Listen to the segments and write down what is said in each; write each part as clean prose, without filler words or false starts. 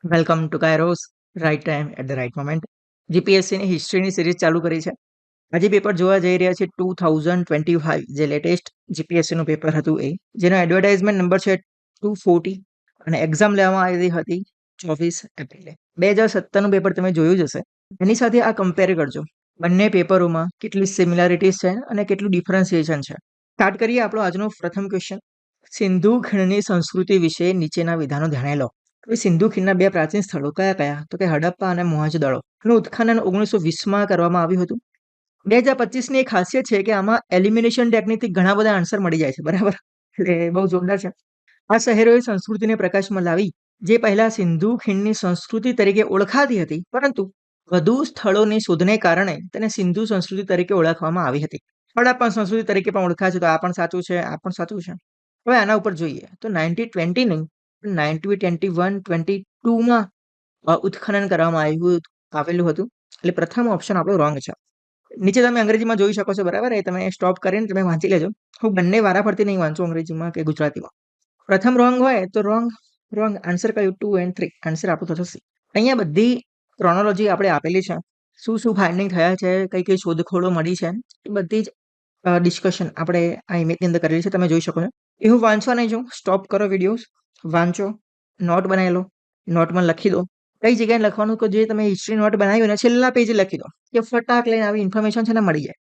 Welcome to Kairos right time at the right moment. જીપીએસસીની હિસ્ટ્રીની series ચાલુ કરી છે. આજે પેપર જોવા જઈ રહ્યા છે 2025, જે લેટેસ્ટ જીપીએસસીનું પેપર હતું એ, જેનો એડવર્ટાઇઝમેન્ટ નંબર છે 240 અને એક્ઝામ લેવામાં આવી હતી 24 એપ્રિલે. 2017નું પેપર તમે જોયું જ હશે. એની સાથે આ કમ્પેર કરજો. બંને પેપરોમાં કેટલી સિમિલારિટીઝ છે અને કેટલું ડિફરન્સિએશન છે. સ્ટાર્ટ કરીએ આપણો આજનો પ્રથમ ક્વેશ્ચન. સિંધુ ખીણની સંસ્કૃતિ વિશે નીચેના વિધાનો ધ્યાને લો. હવે સિંધુ ખીણના બે પ્રાચીન સ્થળો કયા કયા? તો કે હડપ્પા અને મોહેંજો-દડો. એનું ઉત્ખનન 1920માં કરવામાં આવ્યું હતું. 2025ની એક ખાસિયત છે કે આમાં એલિમિનેશન ટેકનિકથી ઘણા બધા આન્સર મળી જાય છે, બરાબર? એટલે બહુ જોરદાર છે. આ શહેરોએ સંસ્કૃતિને પ્રકાશમાં લાવી, જે પહેલા સિંધુ ખીણની સંસ્કૃતિ તરીકે ઓળખાતી હતી, પરંતુ વધુ સ્થળોની શોધને કારણે તેને સિંધુ સંસ્કૃતિ તરીકે ઓળખવામાં આવી હતી. હડપ્પા સંસ્કૃતિ તરીકે પણ ઓળખાય છે, તો આ પણ સાચું છે, આ પણ સાચું છે. હવે આના ઉપર જોઈએ તો 1920 નહીં, 1921, 22માં ઉત્ખનન કરવામાં આવેલું હતું. એટલે પ્રથમ ઓપ્શન આપણો રોંગ છે. નીચે તમે અંગ્રેજીમાં જોઈ શકો છો, બરાબર? એ તમે સ્ટોપ કરીને તમે વાંચી લેજો. હું બંને વારાફરતી નહીં વાંચું, અંગ્રેજીમાં કે ગુજરાતીમાં. પ્રથમ રોંગ હોય તો રોંગ આન્સર કયું? 2 and 3 આન્સર આપણો થશે. અહીંયા બધી ક્રોનોલોજી આપણે આપેલી છે. શું શું ફાઇન્ડિંગ થયા છે, કઈ કઈ શોધખોળો મળી છે, એ બધી જ ડિસ્કશન આપણે આ ઇમેજની અંદર કરેલી છે. તમે જોઈ શકો છો. એ હું વાંચવા નહીં જાઉં. સ્ટોપ કરો વિડીયોઝ, વાંચો, નોટ બનાવી લો, નોટમાં લખી દો. કઈ જગ્યાએ લખવાનું કે જે તમે હિસ્ટ્રી નોટ બનાવી ને છેલ્લા પેજે લખી દો, કે ફટાક લઈને આવી ઇન્ફોર્મેશન છે ને મળી જાય.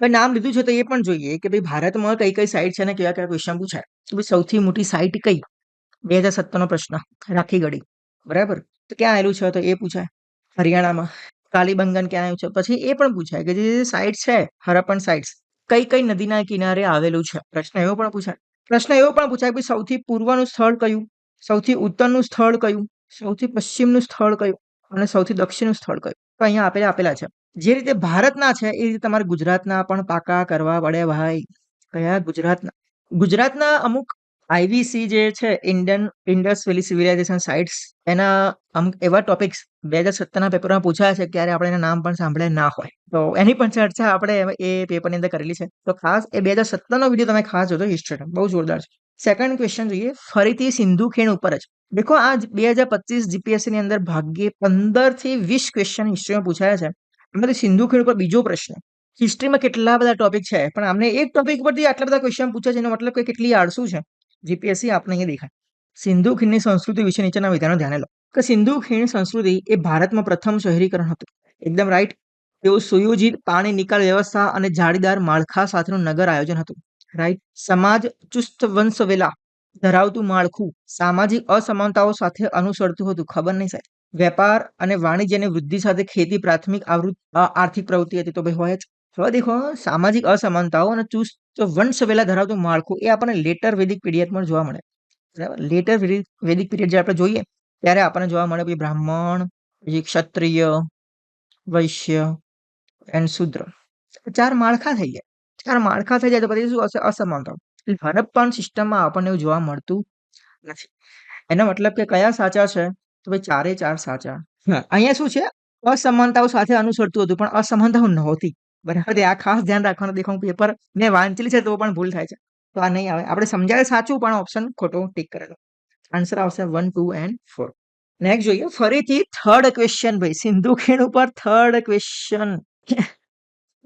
હવે નામ લીધું છે તો એ પણ જોઈએ કે ભાઈ ભારતમાં કઈ કઈ સાઇટ છે ને કેવા કેવા ક્વેશ્ચન પૂછાય. તો ભાઈ સૌથી મોટી સાઇટ કઈ? 2017નો પ્રશ્ન, રાખીગઢી, બરાબર? તો ક્યાં આવેલું છે? તો એ પૂછાય. હરિયાણામાં. કાલીબંગન ક્યાં આવ્યું છે? પછી એ પણ પૂછાય કે જે સાઇટ છે, હરપ્પન સાઇટ્સ, કઈ કઈ નદીના કિનારે આવેલું છે? પ્રશ્ન એવો પણ પૂછાય. પ્રશ્ન એવો પણ પૂછાય કે સૌથી પૂર્વનું સ્થળ કયું, સૌથી ઉત્તરનું સ્થળ કયું, સૌથી પશ્ચિમનું સ્થળ કયું અને સૌથી દક્ષિણનું સ્થળ કયું? તો અહીંયા આપેલા છે. જે રીતે ભારતના છે એ રીતે તમારે ગુજરાતના પણ પાકા કરવા પડે ભાઈ. કયા? ગુજરાતના અમુક આઈવીસી જે છે, ઇન્ડસ વેલી સિવિલાઇઝેશન સાઇટ્સ, એના અમુક એવા ટોપિક્સ 2017ના પેપરમાં પૂછાયા છે, ક્યારે આપણે એના નામ પણ સાંભળ્યા ના હોય, તો એની પણ ચર્ચા આપણે એ પેપરની અંદર કરેલી છે. તો ખાસ એ 2017નો વિડીયો તમે ખાસ જોજો, હિસ્ટ્રી બહુ જોરદાર છે. સેકન્ડ ક્વેશ્ચન જોઈએ, ફરીથી સિંધુ ખીણ ઉપર જ. દેખો આ 2025 જીપીએસસી ની અંદર ભાગ્યે 15 થી 20 ક્વેશ્ચન હિસ્ટ્રીમાં પૂછાયા છે. એમાંથી સિંધુ ખીણ ઉપર બીજો પ્રશ્ન. હિસ્ટ્રીમાં કેટલા બધા ટોપિક છે, પણ આમને એક ટોપિક પરથી આટલા બધા ક્વેશ્ચન પૂછે છે, એનો મતલબ કે કેટલી આળસુ છે જીપીએસસી, આપણે અહીંયા દેખાય. સિંધુ ખીણની સંસ્કૃતિ વિશે નીચેના વિધાનો ધ્યાને લો. કે સિંધુ ખીણ સંસ્કૃતિ એ ભારતમાં પ્રથમ શહેરીકરણ હતું. એકદમ રાઈટ. તેઓ સુયોજિત પાણી નિકાલ વ્યવસ્થા અને જાળીદાર માળખા સાથેનું નગર આયોજન હતું. રાઈટ. સમાજ ચુસ્ત વંશવેલા ધરાવતું માળખું સામાજિક અસમાનતાઓ સાથે અનુસરતું હતું. ખબર નહીં સાહેબ. વેપાર અને વાણિજ્યની વૃદ્ધિ સાથે ખેતી પ્રાથમિક આર્થિક પ્રવૃત્તિ હતી. તો ભાઈ હોય જ. હવે દેખો, સામાજિક અસમાનતાઓ અને ચુસ્ત વંશવેલા ધરાવતું માળખું એ આપણને લેટર વેદિક પીરિયડમાં જોવા મળે. બરાબર? લેટર વેદિક પીરિયડ જે આપણે જોઈએ ત્યારે આપણને જોવા મળે પછી બ્રાહ્મણ, પછી ક્ષત્રિય, વૈશ્ય એન્ડ શૂદ્ર. 4 માળખા થઈ ગયા. 4 માળખા થઈ જાય તો પછી શું હશે? અસમાનતાઓ. હડપ્પન સિસ્ટમમાં આપણને એવું જોવા મળતું નથી. એનો મતલબ કે કયા સાચા છે? તો ભાઈ 4 સાચા. અહીંયા શું છે? અસમાનતાઓ સાથે અનુસરતું હતું, પણ અસમાનતાઓ નહોતી. બરાબર? આ ખાસ ધ્યાન રાખવાનું. દેખો પેપર મેં વાંચેલી છે તો પણ ભૂલ થાય છે, તો આ નહીં આવે. આપણે સમજાવે સાચું, પણ ઓપ્શન ખોટો ટીક કરેલો. આન્સર આવશે 1, 2 and 4. નેક્સ્ટ જોઈએ, ફરીથી થર્ડ ક્વેશ્ચન. ભાઈ સિંધુ ખીણ ઉપર થર્ડ ક્વેશ્ચન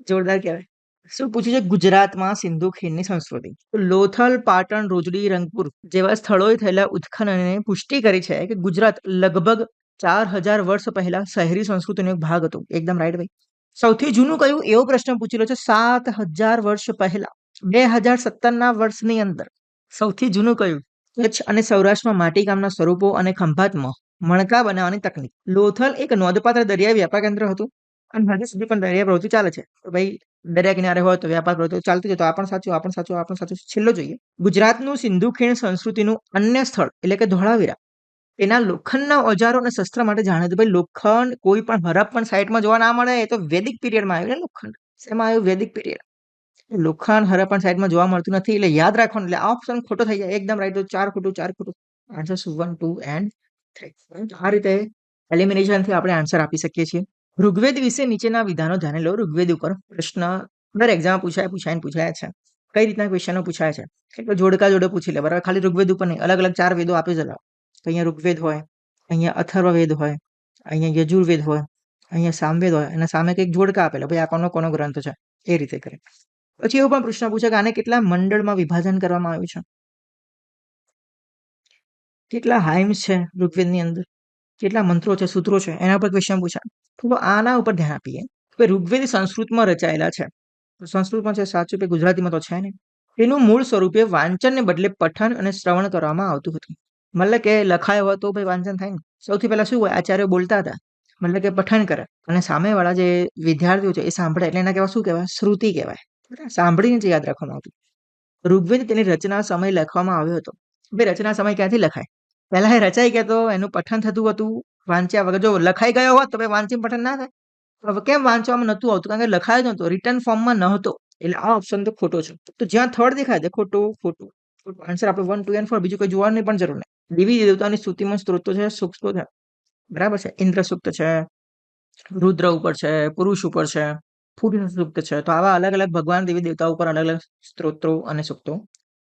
જોરદાર કહેવાય. શું પૂછ્યું છે? ગુજરાતમાં સિંધુ ખીણની સંસ્કૃતિ. લોથલ, પાટણ, રોજડી, રંગપુર જેવા સ્થળોએ થયેલા ઉત્ખનને પુષ્ટિ કરી છે કે ગુજરાત લગભગ 4000 વર્ષ પહેલા શહેરી સંસ્કૃતિનો એક ભાગ હતો. એકદમ રાઈટ ભાઈ. સૌથી જૂનું કયું? એવો પ્રશ્ન પૂછેલો છે. 7000 વર્ષ પહેલા, 2017ના વર્ષની અંદર સૌથી જૂનું કયું? કચ્છ અને સૌરાષ્ટ્રમાં માટીકામના સ્વરૂપો અને ખંભાતમાં મણકા બનાવવાની તકનીક. લોથલ એક નોંધપાત્ર દરિયાઈ વ્યાપાર કેન્દ્ર હતું અને હજી સુધી પણ દરિયા પ્રવૃત્તિ ચાલે છે. તો ભાઈ દરિયા કિનારે હોય તો વ્યાપાર પ્રવૃત્તિ ચાલતી હોય, તો આ પણ સાચું, આ પણ સાચું, આ પણ સાચું. છેલ્લો જોઈએ, ગુજરાતનું સિંધુ ખીણ સંસ્કૃતિનું અન્ય સ્થળ એટલે કે ધોળાવીરા એના લોખંડના ઓજારો અને શસ્ત્ર માટે જાણીતું. ભાઈ લોખંડ કોઈ પણ હડપ્પન સાઇટમાં જોવા ના મળે, એ તો વૈદિક પીરિયડમાં આવ્યું ને લોખંડ. શેમાં આવ્યું? વૈદિક પીરિયડ. લોખંડ હડપ્પન સાઇટમાં જોવા મળતું નથી, એટલે યાદ રાખવાનું. એટલે આ ઓપ્શન ખોટો થઈ જાય. એકદમ રાઈટ. તો 4 ખોટું, 4 ખોટું. Answer 1, 2 and 3. આ રીતે એલિમિનેશન થી આપણે આન્સર આપી શકીએ છીએ. ઋગ્વેદ વિશે નીચેના વિધાનો ધ્યાને લો. ઋગ્વેદ ઉપર પ્રશ્ન દર એક્ઝામ પૂછાયા છે. કઈ રીતના ક્વેશ્ચનો પૂછાય છે? એટલે જોડકા જોડે પૂછી લે, બરાબર? ખાલી ઋગ્વેદ ઉપર નહીં, અલગ અલગ 4 વેદો આપી જ. તો અહીંયા ઋગ્વેદ હોય, અહીંયા અથર્વવેદ હોય, અહીંયા યજુર્વેદ હોય, અહીંયા સામવેદ હોય અને સામે કંઈક જોડકા આપેલા ભાઈ આ કોનો કોનો ગ્રંથ છે એ રીતે કરે. પછી એવો પણ પ્રશ્ન પૂછે કે આને કેટલા મંડળમાં વિભાજન કરવામાં આવ્યું છે, કેટલા હાઇમ્સ છે ઋગ્વેદની અંદર, કેટલા મંત્રો છે, સૂત્રો છે, એના પર ક્વેશ્ચન પૂછાય. તો આના ઉપર ધ્યાન આપીએ કે ઋગ્વેદ સંસ્કૃતમાં રચાયેલા છે. સંસ્કૃતમાં છે સાચું, કે ગુજરાતીમાં તો છે નહીં. એનું મૂળ સ્વરૂપે વાંચનને બદલે પઠન અને શ્રવણ કરવામાં આવતું હતું. મતલબ કે લખાયો હોય તો ભાઈ વાંચન થાય ને. સૌથી પહેલા શું હોય, આચાર્યો બોલતા હતા, મતલબ કે પઠન કરે અને સામેવાળા જે વિદ્યાર્થીઓ છે એ સાંભળે એટલે એના કહેવાય શું કહેવાય, શ્રુતિ કહેવાય. બરાબર? સાંભળીને જ યાદ રાખવામાં આવતું. ઋગ્વેદ તેની રચના સમય લખવામાં આવ્યો હતો. ભાઈ રચના સમય ક્યાંથી લખાય, પહેલા એ રચાઈ ગયા તો એનું પઠન થતું હતું વાંચ્યા વગર. જો લખાઈ ગયો હોત તો ભાઈ વાંચીને પઠન ના થાય. હવે કેમ વાંચવામાં નતું આવતું, કારણ કે લખાયો જ નહોતો, રિટર્ન ફોર્મમાં ન હતો. એટલે આ ઓપ્શન તો ખોટો છે. તો જ્યાં થર્ડ દેખાય છે ખોટું ખોટું ખોટું આન્સર આપણે 1, 2 and 4 બીજું કોઈ જોવાની પણ જરૂર નહીં. દેવી દેવતાની સ્તુતિમાં સ્ત્રોતો છે, સૂક્તો છે, બરાબર છે. ઇન્દ્ર સૂક્ત છે, રુદ્ર ઉપર છે, પુરુષ ઉપર છે, પુરુષ સૂક્ત છે. તો આવા અલગ અલગ ભગવાન દેવી દેવતા ઉપર અલગ અલગ સ્ત્રોતો અને સૂક્તો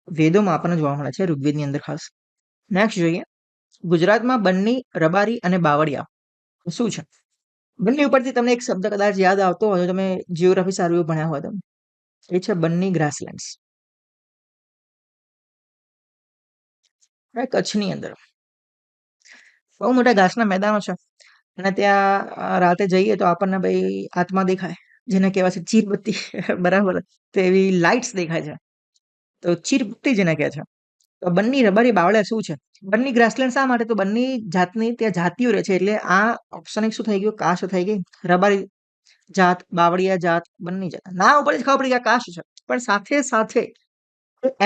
વેદોમાં આપણને જોવા મળે છે, ઋગ્વેદની અંદર ખાસ. નેક્સ્ટ જોઈએ, ગુજરાતમાં બન્ની, રબારી અને બાવળિયા શું છે? બંને ઉપરથી તમને એક શબ્દ કદાચ યાદ આવતો હોય, તમે જીઓગ્રાફી સારું એવું ભણ્યા હોય તમે, એ છે બન્ની ગ્રાસલેન્ડ્સ. કચ્છની અંદર બહુ મોટા ઘાસના મેદાનો છે અને ત્યાં રાતે જઈએ તો આપણને ભાઈ આત્મા દેખાય, જેને કહેવાય છે ચીરબત્તી. બરાબર, તો એવી લાઇટ્સ દેખાય છે, તો ચીરબત્તી જેને કહે છે. તો બન્ની, રબારી, બાવળિયા શું છે? બન્ની ગ્રાસલેન્ડ શા માટે? તો બંને જાતની ત્યાં જાતિઓ રહે છે, એટલે આ ઓપ્શન એક શું થઈ ગયું, કાસ્ટ થઈ ગઈ. રબારી જાત, બાવળિયા જાત, બંને જાત. ના ઉપરથી ખબર પડી કે આ કાસ્ટ છે, પણ સાથે સાથે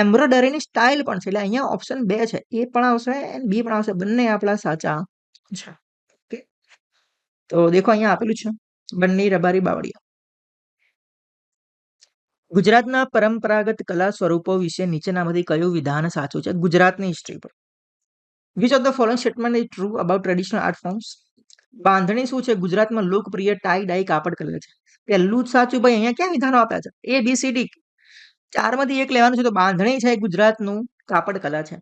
એમ્બ્રોડરીની સ્ટાઇલ પણ છે. એટલે અહીંયા ઓપ્શન 2 છે, એ પણ આવશે અને બી પણ આવશે, બંને આપણા સાચા છે. ઓકે, તો દેખો અહીંયા આપેલું છે બન્ની, રબારી, બાવળિયા. ગુજરાતના પરંપરાગત કલા સ્વરૂપો વિશે નીચેનામાંથી કયું વિધાન સાચું છે ગુજરાતની હિસ્ટ્રી પર? Which of the following statement is true about traditional art forms? Bandhani શું છે ગુજરાતમાં લોકપ્રિય ટાઈ ડાઈ કાપડ કલર છે? પહેલું જ સાચું ભાઈ. અહીંયા ક્યાં વિધાનો આપ્યા છે? એ બી સી ડી, ચારમાંથી એક લેવાનું છે. તો બાંધણી છે ગુજરાતનું કાપડ કલા છે.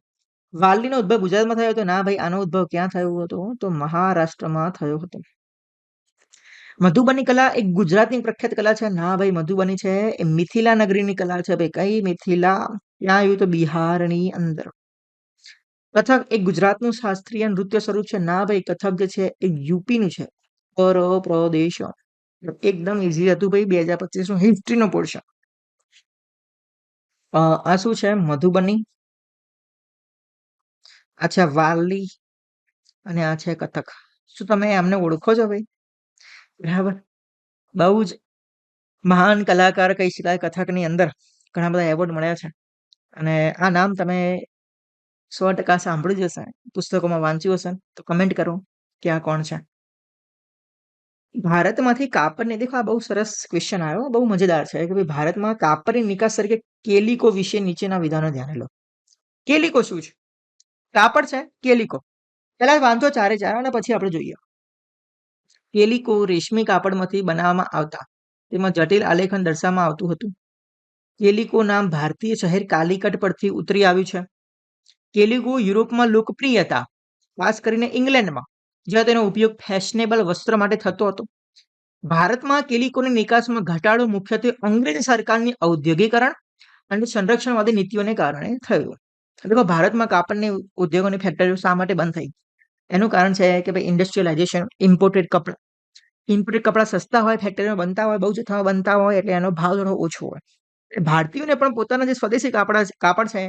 વાલીનો ઉદ્ભવ ગુજરાતમાં થયો હતો? ના ભાઈ, આનો ઉદ્ભવ ક્યાં થયો હતો? તો મહારાષ્ટ્રમાં થયો હતો. મધુબની કલા એક ગુજરાતની પ્રખ્યાત કલા છે? ના ભાઈ, મધુબની છે એ મિથિલા નગરીની કલા છે. ભાઈ કઈ મિથિલા? ક્યાં આવ્યું? તો બિહારની અંદર. કથક એક ગુજરાતનું શાસ્ત્રીય નૃત્ય સ્વરૂપ છે? ના ભાઈ, કથક જે છે એ યુપીનું છે, પ્રદેશ. એકદમ ઈઝી હતું ભાઈ, 2025 નું હિસ્ટ્રીનો પોર્શન. આ શું છે? મધુબની. આ છે વાલી અને આ છે કથક. શું તમે આમને ઓળખો છો ભાઈ? બરાબર, બહુ જ મહાન કલાકાર કહી શકાય. કથકની અંદર ઘણા બધા એવોર્ડ મળ્યા છે અને આ નામ તમે 100% સાંભળ્યું જ હશે, પુસ્તકોમાં વાંચ્યું હશે. તો કમેન્ટ કરો કે આ કોણ છે. ભારતમાંથી કાપડની, દેખો આ બહુ સરસ ક્વેશ્ચન આવ્યો, બહુ મજેદાર છે કે ભાઈ ભારતમાં કાપડની નિકાસ તરીકે કેલિકો વિશે નીચેના વિધાનો ધ્યાને લો. કેલિકો શું છે? કાપડ છે કેલિકો. પહેલા વાંચો ચારે ચાર અને પછી આપણે જોઈએ. કેલિકો રેશમી કાપડમાંથી બનાવવામાં આવતા, તેમાં જટિલ આલેખન દર્શાવવામાં આવતું હતું. કેલિકો નામ ભારતીય શહેર કાલિકટ પરથી ઉતરી આવ્યું છે. કેલિકો યુરોપમાં લોકપ્રિય હતા, ખાસ કરીને ઇંગ્લેન્ડમાં, જ્યાં તેનો ઉપયોગ ફેશનેબલ વસ્ત્ર માટે થતો હતો. ભારતમાં કેલિકોની નિકાસમાં ઘટાડો મુખ્યત્વે અંગ્રેજ સરકારની ઔદ્યોગિકરણ અને સંરક્ષણવાદી નીતિઓને કારણે થયું. એટલે ભારતમાં કાપડની ઉદ્યોગોની ફેક્ટરીઓ શા માટે બંધ થઈ? એનું કારણ છે કે ભાઈ ઇન્ડસ્ટ્રીયલાઇઝેશન, ઇમ્પોર્ટેડ કપડાં. ઇમ્પોર્ટેડ કપડાં સસ્તા હોય, ફેક્ટરીમાં બનતા હોય, બહુ જથ્થામાં બનતા હોય, એટલે એનો ભાવ થોડો ઓછો હોય. ભારતીયોને પણ પોતાના જે સ્વદેશી કાપડ છે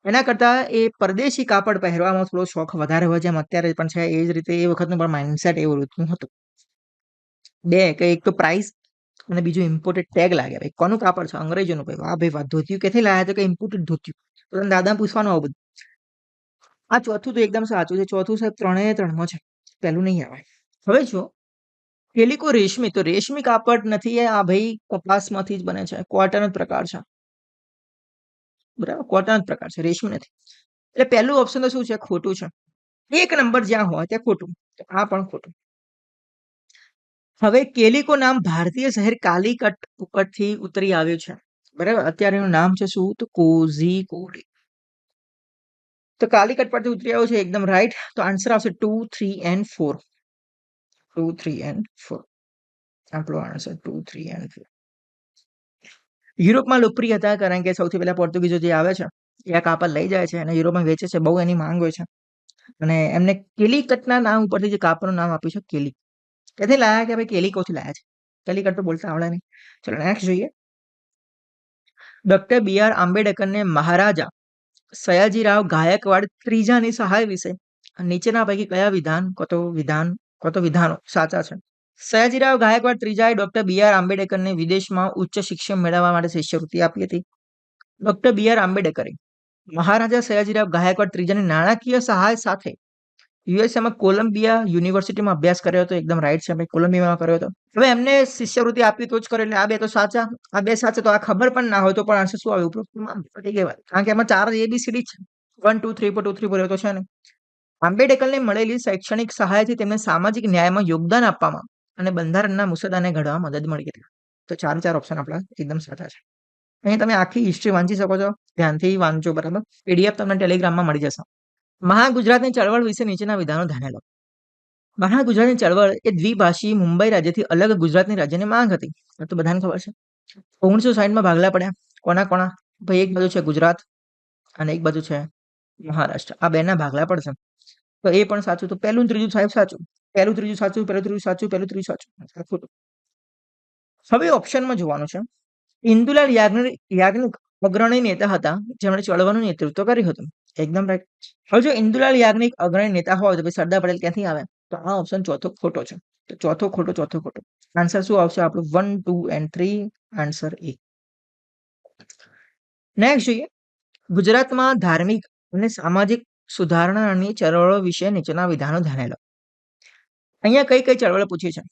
એના કરતા એ પરદેશી કાપડ પહેરવામાં થોડો શોખ વધારે હોય, જેમ અત્યારે પણ છે. એ જ રીતે એ વખતનું પણ માઇન્ડસેટ એવું રીતનું હતું. બે કે એક તો પ્રાઇસ અને બીજું ઇમ્પોર્ટેડ ટેગ લાગે. ભાઈ કોનું કાપડ છે? અંગ્રેજોનું. ભાઈ વાહ ભાઈ વાહ, ધોતિયું ક્યાંથી લાયા? તો કે ઇમ્પોર્ટેડ ધોતિયું. તો તમે દાદા પૂછવાનું આવું બધું. આ ચોથું તો એકદમ સાચું છે. ચોથું સાહેબ 3 છે, પહેલું નહીં આવે. હવે જો કેલિકો રેશમી, તો રેશમી કાપડ નથી, આ ભાઈ કપાસમાંથી જ બને છે, કોટન જ પ્રકાર છે. બરાબર, કોટન જ પ્રકાર છે, રેશમી નથી. એટલે પહેલું ઓપ્શન તો શું છે? ખોટું છે. એક નંબર જ્યાં હોય ત્યાં ખોટું, આ પણ ખોટું. હવે કેલિકો નામ ભારતીય શહેર કાલિકટ ઉપરથી ઉતરી આવ્યું છે. બરાબર, અત્યારે એનું નામ છે શું? તો કોઝીકોડ. તો કાલિકટ પરથી ઉતરી આવ્યો છે એકદમ રાઈટ. તો આન્સર આવશે 2, 3 and 4. 2, 3 and 4. આપણો આન્સર 2, 3 and 4. યુરોપમાં લોકપ્રિય હતા કારણ કે સૌથી પહેલા પોર્ટુગીઝો જે આવે છે એ આ કાપડ લઈ જાય છે અને યુરોપમાં વેચે છે. બહુ એની માંગ હોય છે અને એમને કેલિકટના નામ ઉપરથી જે કાપડનું નામ આપ્યું છે કેલિક. ક્યાંથી લાયા કે ભાઈ કેલિકોથી લાયા છે. કેલિકટ તો બોલતા આવડે નહીં. ચલો નેક્સ્ટ જોઈએ. ડોક્ટર BR આંબેડકરને મહારાજા સયાજીરાવ ગાયકવાડ ત્રીજાની સહાય વિશે નીચેના પૈકી કયા વિધાનો સાચા છે? સયાજીરાવ ગાયકવાડ ત્રીજાએ ડોક્ટર BR આંબેડકરને વિદેશમાં ઉચ્ચ શિક્ષણ મેળવવા માટે શિષ્યવૃત્તિ આપી હતી. ડોક્ટર BR આંબેડકરે મહારાજા સયાજીરાવ ગાયકવાડ ત્રીજાની નાણાકીય સહાય સાથે યુએસએમાં કોલંબિયા યુનિવર્સિટીમાં અભ્યાસ કર્યો હતો. એકદમ રાઈટ છે ભાઈ, કોલંબિયામાં કર્યો હતો. હવે એમને શિષ્યવૃત્તિ આપી તો જ કર્યો એટલે આ બે તો સાચા. આ બે સાચા તો આ ખબર પણ ના હોય તો પણ આન્સર શું આવે? ઉપરોક્તમાં પતી ગઈ વાત. કારણ કે એમાં 4 ABCD છે. 1 2 3 4 2 3 4 તો છે ને. આંબેડકરને મળેલી શૈક્ષણિક સહાયથી તેમને સામાજિક ન્યાયમાં યોગદાન આપવામાં અને બંધારણના મુસદ્દાને ઘડવામાં મદદ મળી હતી. તો 4 ઓપ્શન આપણા એકદમ સાચા છે. અહીં તમે આખી હિસ્ટ્રી વાંચી શકો છો. ધ્યાનથી વાંચો, બરાબર. PDF તમને ટેલિગ્રામમાં મળી જશે. મહાગુજરાતની ચળવળ વિશે નીચેના વિધાનો ધ્યાને લો. મહાગુજરાતની ચળવળ એ દ્વિભાષી મુંબઈ રાજ્યથી અલગ ગુજરાતની રાજ્યની માંગ હતી. તો બધાને ખબર છે. 1960માં ભાગલા પડ્યા. કોના કોના? ભાઈ એક બાજુ છે ગુજરાત અને એક બાજુ છે મહારાષ્ટ્ર. આ બેના ભાગલા પડશે. તો એ પણ સાચું. તો પહેલું ત્રીજું સાહેબ સાચું. પહેલું ત્રીજું સાચું, પહેલું ત્રીજું સાચું, પહેલું ત્રીજું સાચું. ખોટું. હવે ઓપ્શનમાં જોવાનું છે. ઇન્દુલાલ યાજ્ઞિક અગ્રણી નેતા હતા જેમણે ચળવળનું નેતૃત્વ કર્યું હતું. એકદમ રાઈટ. હવે જો ઇન્દુલાલ યાજ્ઞિક અગ્રણી નેતા હોય તો પછી સરદાર પટેલ ક્યાંથી આવે? તો આ ઓપ્શન ચોથો ખોટો છે. તો ચોથો ખોટો. આન્સર શું આવશે આપણું? 1, 2 and 3. Answer A. નેક્સ્ટ જોઈએ. ગુજરાતમાં ધાર્મિક અને સામાજિક સુધારણાની ચળવળો વિશે નીચેના વિધાનો ધ્યાને લો. અહીંયા કઈ ચળવળો પૂછી છે?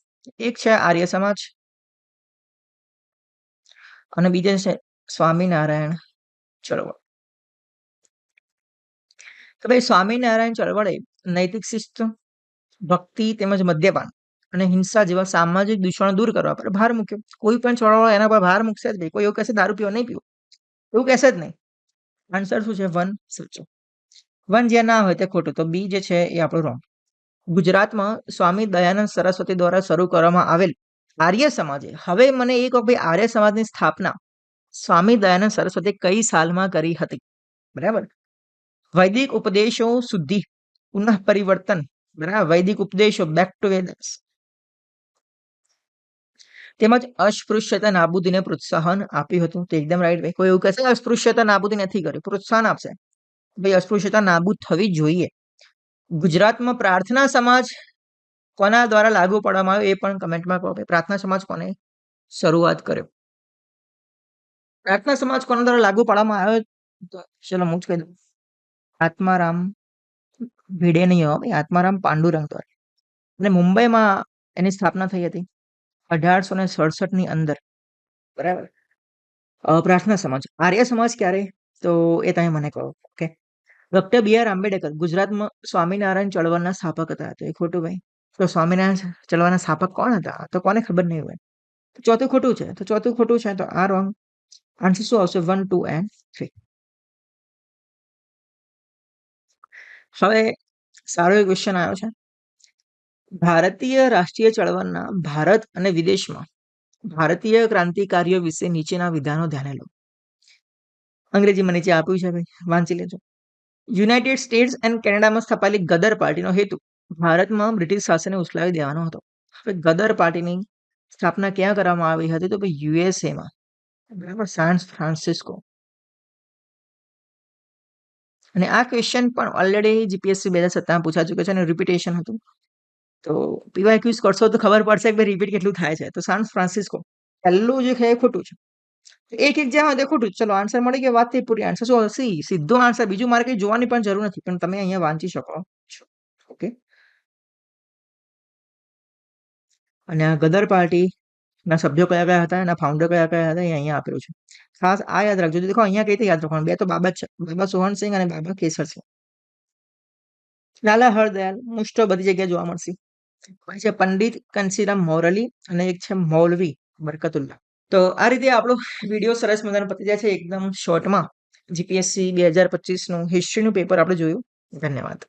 એક છે આર્ય સમાજ અને બીજા છે સ્વામિનારાયણ ચળવળ. તો ભાઈ સ્વામિનારાયણ ચળવળે નૈતિક શિસ્ત, ભક્તિ તેમજ મદ્યપાન અને હિંસા જેવા સામાજિક દૂષણો દૂર કરવા પર ભાર મૂક્યો. કોઈ પણ ચળવળ એના પર ભાર મૂકશે જ નહીં. કોઈ એવું કહેશે દારૂ પીવો નહીં પીવો, એવું કહેશે જ નહીં. આન્સર શું છે? 1 સાચો. 1 જ્યાં ના હોય તે ખોટું. તો બી જે છે એ આપણું રોંગ. ગુજરાતમાં સ્વામી દયાનંદ સરસ્વતી દ્વારા શરૂ કરવામાં આવેલ આર્ય સમાજે, હવે મને એક ભાઈ આર્ય સમાજની સ્થાપના સ્વામી દયાનંદ સરસ્વતી કઈ સાલમાં કરી હતી? બરાબર. વૈદિક ઉપદેશો શુદ્ધિ, પુનઃ પરિવર્તન, બરાબર. વૈદિક ઉપદેશો બેક ટુ વેદાસ તેમજ અસ્પૃશ્યતા નાબૂદીને પ્રોત્સાહન આપ્યું હતું. તો એકદમ રાઈટ ભાઈ. કોઈ એવું કહેશે અસ્પૃશ્યતા નાબૂદી નથી કરી, પ્રોત્સાહન આપશે. ભાઈ અસ્પૃશ્યતા નાબૂદ થવી જોઈએ. ગુજરાતમાં પ્રાર્થના સમાજ કોના દ્વારા લાગુ પાડવામાં આવ્યો એ પણ કમેન્ટમાં કહો. પ્રાર્થના સમાજ કોને શરૂઆત કર્યો? પ્રાર્થના સમાજ કોના દ્વારા લાગુ પાડવામાં આવ્યો? તો ચલો હું જ કહી દઉં. આત્મારામ ભીડે નહીં હોય ભાઈ, આત્મારામ પાંડુરંગ દ્વારા. અને મુંબઈમાં એની સ્થાપના થઈ હતી 1867 ની અંદર, બરાબર. પ્રાર્થના સમાજ. આર્ય સમાજ ક્યારે? તો એ તમે મને કહો. ઓકે. ડોક્ટર BR આંબેડકર ગુજરાતમાં સ્વામિનારાયણ ચળવળના સ્થાપક હતા. તો એ ખોટું ભાઈ. તો સ્વામિનારાયણ ચળવળના સ્થાપક કોણ હતા? તો કોને ખબર નહીં હોય? તો ચોથું ખોટું છે. તો ચોથું ખોટું છે તો આ રોંગ. આન્સર શું આવશે? 1, 2 and 3. હવે સારો એક ક્વેશ્ચન આવ્યો છે. ભારતીય રાષ્ટ્રીય ચળવળના ભારત અને વિદેશમાં ભારતીય ક્રાંતિકારીઓ વિશે નીચેના વિધાનો ધ્યાને લો. અંગ્રેજીમાં નીચે આપ્યું છે ભાઈ, વાંચી લેજો. યુનાઇટેડ સ્ટેટ્સ એન્ડ કેનેડામાં સ્થાપાયેલી ગદર પાર્ટીનો હેતુ ભારતમાં બ્રિટિશ શાસનને ઉથલાવી દેવાનો હતો. હવે ગદર પાર્ટીની સ્થાપના ક્યાં કરવામાં આવી હતી? તો ભાઈ યુએસએમાં, બરાબર. San Francisco. અને આ ક્વેશ્ચન પણ ઓલરેડી GPSC 2017 પૂછા ચૂક્યો છે અને રિપીટેશન હતું. તો PY ક્વિઝ કરશો તો ખબર પડશે કે રિપીટ કેટલું થાય છે. તો સાન ફ્રાન્સિસ્કો પહેલું જે છે એ ખોટું છે. એક જ્યાં હોય તે ખોટું. ચલો આન્સર મળી ગયો, વાત થઈ પૂરી. આન્સર શું હશે? સીધો આન્સર. બીજું મારે કંઈ જોવાની પણ જરૂર નથી, પણ તમે અહીંયા વાંચી શકો છો. ઓકે. અને આ ગદર પાર્ટીના સભ્યો કયા કયા હતા, એના ફાઉન્ડર કયા કયા હતા, એ અહીંયા આપેલું છે. ખાસ આ યાદ રાખજો. દેખો અહીંયા કઈ રીતે યાદ રાખવાનું? બે તો બાબા છે, બાબા સોહનસિંહ અને બાબા કેસરસિંહ. લાલા હરદયાલ મોસ્ટ ઓફ બધી જગ્યાએ જોવા મળશે. પછી છે પંડિત કંસીરામ મોરલી અને એક છે મૌલવી બરકતુલ્લા. તો આ રીતે આપણો વિડીયો સરસ મજાનો પતી જાય છે એકદમ શોર્ટમાં. જીપીએસસી 2025નું હિસ્ટ્રીનું પેપર આપણે જોયું. ધન્યવાદ.